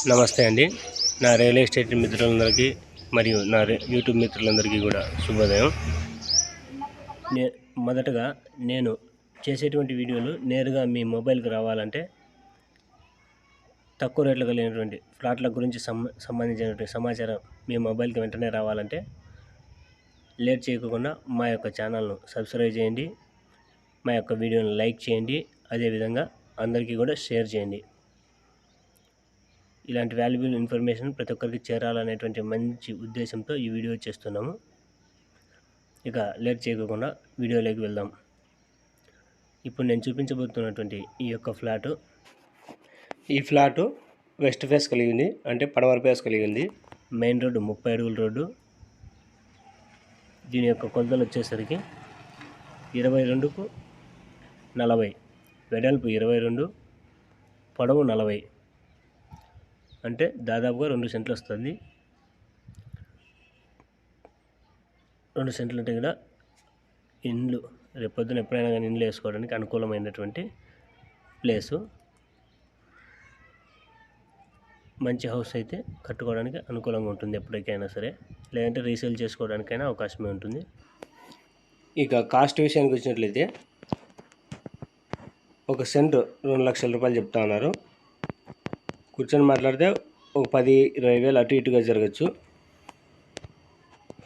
నమస్తే అండి. నా రియల్ ఎస్టేట్ మిత్రులందరికీ మరియు నా యూట్యూబ్ మిత్రులందరికీ కూడా శుభోదయం. మొదటగా నేను చేసేటువంటి వీడియోలు నేరుగా మీ మొబైల్కి రావాలంటే, తక్కువ రేట్లు కలిగినటువంటి ఫ్లాట్ల గురించి సంబంధించినటువంటి సమాచారం మీ మొబైల్కి వెంటనే రావాలంటే లేట్ చేయకుండా మా యొక్క ఛానల్ను సబ్స్క్రైబ్ చేయండి, మా యొక్క వీడియోని లైక్ చేయండి, అదేవిధంగా అందరికీ కూడా షేర్ చేయండి. ఇలాంటి వాల్యుబుల్ ఇన్ఫర్మేషన్ ప్రతి ఒక్కరికి చేరాలనేటువంటి మంచి ఉద్దేశంతో ఈ వీడియో చేస్తున్నాము. ఇక లేట్ చేయకుండా వీడియోలోకి వెళ్దాం. ఇప్పుడు నేను చూపించబోతున్నటువంటి ఈ ఫ్లాటు వెస్ట్ ఫేస్ కలిగి ఉంది, అంటే పడమర ఫేస్ కలిగి ఉంది. మెయిన్ రోడ్డు 30 అడుగుల రోడ్డు. దీని యొక్క కొలతలు వచ్చేసరికి 22కు 40, వెడల్పు 22, పొడవు 40, అంటే దాదాపుగా 2 సెంట్లు వస్తుంది. 2 సెంట్లు అంటే కూడా ఇండ్లు రేపొద్దున ఎప్పుడైనా కానీ ఇండ్లు వేసుకోవడానికి అనుకూలమైనటువంటి ప్లేసు. మంచి హౌస్ అయితే కట్టుకోవడానికి అనుకూలంగా ఉంటుంది ఎప్పటికైనా సరే, లేదంటే రీసేల్ చేసుకోవడానికైనా అవకాశమే ఉంటుంది. ఇక కాస్ట్ విషయానికి వచ్చినట్లయితే, ఒక సెంటు 2 లక్షల రూపాయలు చెప్తా ఉన్నారు. కూర్చొని మాట్లాడితే ఒక 10-20 వేలు అటు ఇటుగా జరగచ్చు.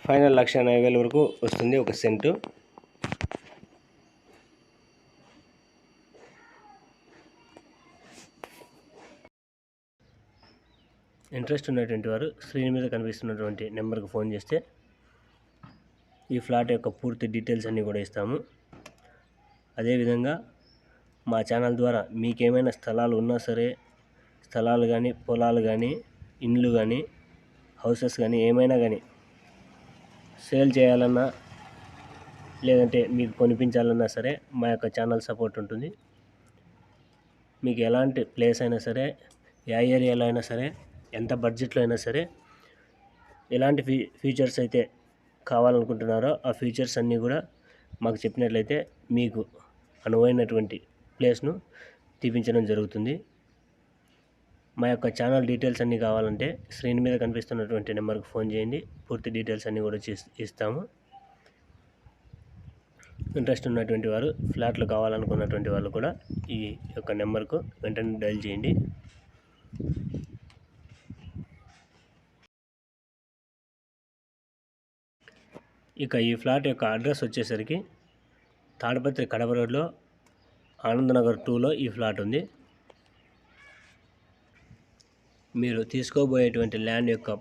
ఫైనల్ 1,80,000 వరకు వస్తుంది ఒక సెంటు. ఇంట్రెస్ట్ ఉన్నటువంటి వారు స్క్రీన్ మీద కనిపిస్తున్నటువంటి నెంబర్కి ఫోన్ చేస్తే ఈ ఫ్లాట్ యొక్క పూర్తి డీటెయిల్స్ అన్నీ కూడా ఇస్తాము. అదేవిధంగా మా ఛానల్ ద్వారా మీకేమైనా స్థలాలు ఉన్నా సరే, స్థలాలు కానీ, పొలాలు కానీ, ఇండ్లు కానీ, హౌసెస్ కానీ, ఏమైనా కానీ సేల్ చేయాలన్నా లేదంటే మీకు కొనిపించాలన్నా సరే మా యొక్క ఛానల్ సపోర్ట్ ఉంటుంది. మీకు ఎలాంటి ప్లేస్ అయినా సరే, ఏ ఏరియాలో అయినా సరే, ఎంత బడ్జెట్లో అయినా సరే, ఎలాంటి ఫీచర్స్ అయితే కావాలనుకుంటున్నారో ఆ ఫీచర్స్ అన్నీ కూడా మాకు చెప్పినట్లయితే మీకు అనువైనటువంటి ప్లేస్ను తీపించడం జరుగుతుంది. మా యొక్క ఛానల్ డీటెయిల్స్ అన్నీ కావాలంటే స్క్రీన్ మీద కనిపిస్తున్నటువంటి నెంబర్కి ఫోన్ చేయండి. పూర్తి డీటెయిల్స్ అన్నీ కూడా ఇస్తాము. ఇంట్రెస్ట్ ఉన్నటువంటి వారు, ఫ్లాట్లు కావాలనుకున్నటువంటి వాళ్ళు కూడా ఈ యొక్క నెంబర్కు వెంటనే డయల్ చేయండి. ఇక ఈ ఫ్లాట్ యొక్క అడ్రస్ వచ్చేసరికి తాడపత్రి కడప రోడ్లో ఆనందనగర్ 2లో ఈ ఫ్లాట్ ఉంది. మీరు తీసుకోబోయేటువంటి ల్యాండ్ యొక్క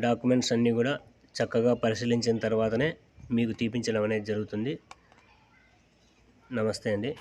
డాక్యుమెంట్స్ అన్నీ కూడా చక్కగా పరిశీలించిన తర్వాతనే మీకు తీపించడం అనేది జరుగుతుంది. నమస్తే అండి.